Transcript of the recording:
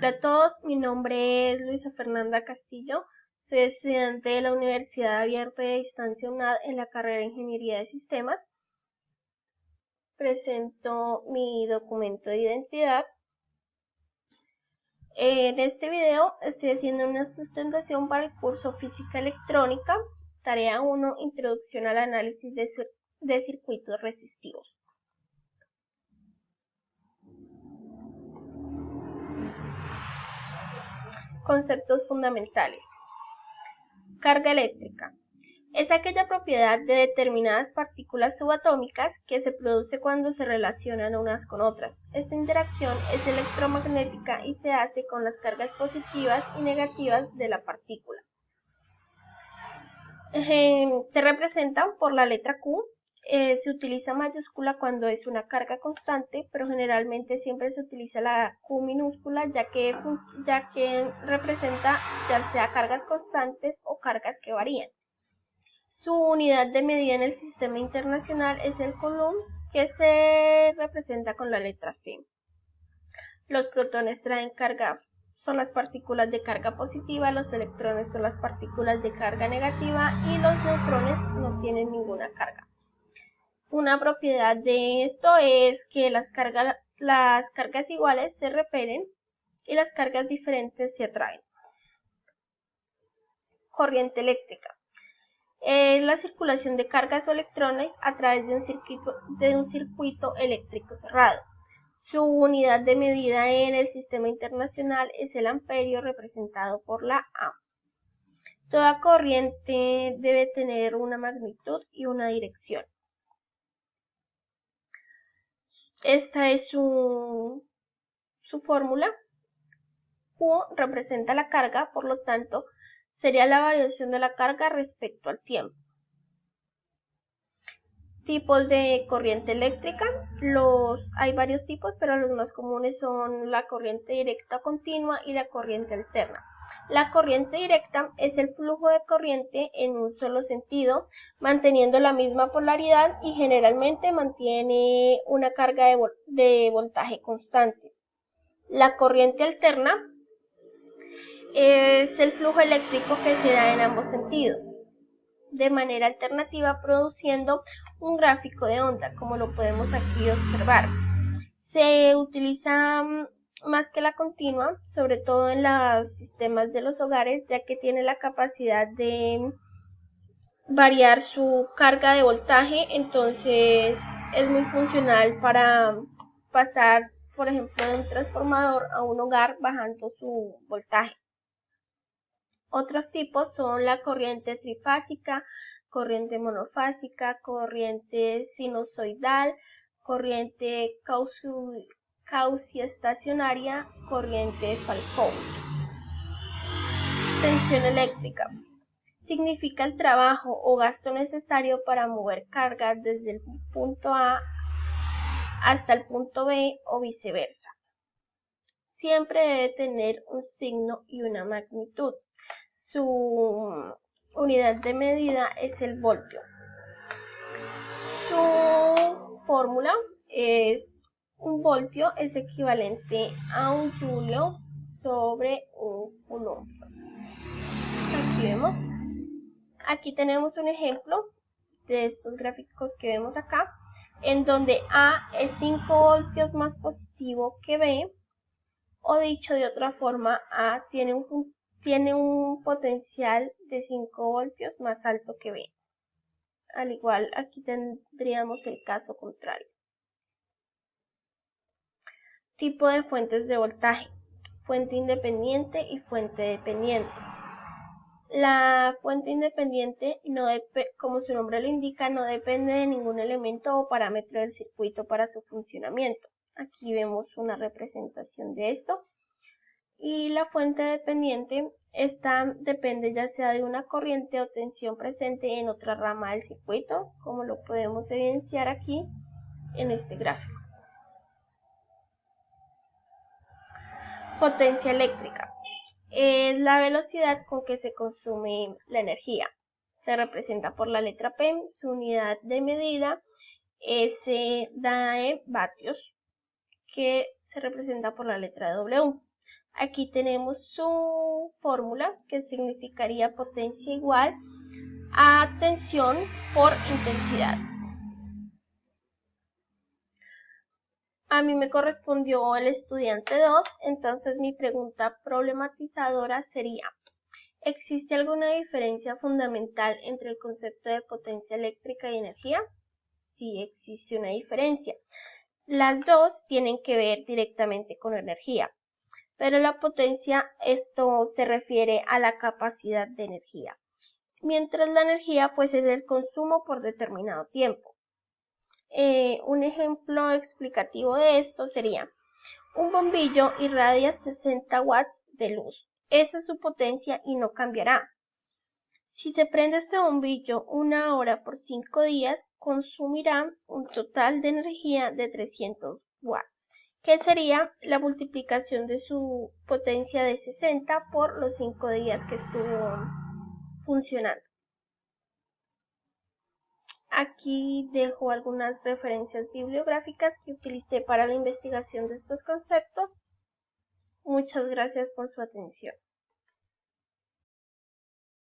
Hola a todos, mi nombre es Luisa Fernanda Castillo, soy estudiante de la Universidad Abierta de Distancia UNAD en la carrera de Ingeniería de Sistemas. Presento mi documento de identidad. En este video estoy haciendo una sustentación para el curso Física Electrónica, tarea 1, Introducción al análisis de circuitos resistivos. Conceptos fundamentales. Carga eléctrica. Es aquella propiedad de determinadas partículas subatómicas que se produce cuando se relacionan unas con otras. Esta interacción es electromagnética y se hace con las cargas positivas y negativas de la partícula. Se representan por la letra Q. Se utiliza mayúscula cuando es una carga constante, pero generalmente siempre se utiliza la Q minúscula ya que representa ya sea cargas constantes o cargas que varían. Su unidad de medida en el sistema internacional es el coulomb, que se representa con la letra C. Los protones traen carga, son las partículas de carga positiva, los electrones son las partículas de carga negativa y los neutrones no tienen ninguna carga. Una propiedad de esto es que las cargas iguales se repelen y las cargas diferentes se atraen. Corriente eléctrica. Es la circulación de cargas o electrones a través de un circuito eléctrico cerrado. Su unidad de medida en el sistema internacional es el amperio, representado por la A. Toda corriente debe tener una magnitud y una dirección. Esta es su fórmula. Q representa la carga, por lo tanto, sería la variación de la carga respecto al tiempo. Tipos de corriente eléctrica. Hay varios tipos, pero los más comunes son la corriente directa continua y la corriente alterna. La corriente directa es el flujo de corriente en un solo sentido, manteniendo la misma polaridad y generalmente mantiene una carga de voltaje constante. La corriente alterna es el flujo eléctrico que se da en ambos sentidos, de manera alternativa, produciendo un gráfico de onda, como lo podemos aquí observar. Se utiliza más que la continua, sobre todo en los sistemas de los hogares, ya que tiene la capacidad de variar su carga de voltaje, entonces es muy funcional para pasar, por ejemplo, de un transformador a un hogar bajando su voltaje. Otros tipos son la corriente trifásica, corriente monofásica, corriente sinusoidal, corriente quasi-estacionaria, corriente Foucault. Tensión eléctrica. Significa el trabajo o gasto necesario para mover cargas desde el punto A hasta el punto B o viceversa. Siempre debe tener un signo y una magnitud. Su unidad de medida es el voltio. Su fórmula es: un voltio es equivalente a un julio sobre un coulomb. Aquí vemos. Aquí tenemos un ejemplo de estos gráficos que vemos acá, en donde A es 5 voltios más positivo que B, o dicho de otra forma, A tiene un potencial de 5 voltios más alto que B. Al igual, aquí tendríamos el caso contrario. Tipo de fuentes de voltaje: fuente independiente y fuente dependiente. La fuente independiente, como su nombre lo indica, no depende de ningún elemento o parámetro del circuito para su funcionamiento. Aquí vemos una representación de esto. Y la fuente dependiente, esta depende ya sea de una corriente o tensión presente en otra rama del circuito, como lo podemos evidenciar aquí en este gráfico. Potencia eléctrica es la velocidad con que se consume la energía. Se representa por la letra P. Su unidad de medida es dada en vatios, que se representa por la letra W. Aquí tenemos su fórmula, que significaría potencia igual a tensión por intensidad. A mí me correspondió el estudiante 2, entonces mi pregunta problematizadora sería: ¿existe alguna diferencia fundamental entre el concepto de potencia eléctrica y energía? Sí, existe una diferencia. Las dos tienen que ver directamente con energía, pero la potencia, esto se refiere a la capacidad de energía, mientras la energía pues es el consumo por determinado tiempo. Un ejemplo explicativo de esto sería: un bombillo irradia 60 watts de luz. Esa es su potencia y no cambiará. Si se prende este bombillo 1 hora por 5 días, consumirá un total de energía de 300 watts, que sería la multiplicación de su potencia de 60 por los 5 días que estuvo funcionando. Aquí dejo algunas referencias bibliográficas que utilicé para la investigación de estos conceptos. Muchas gracias por su atención.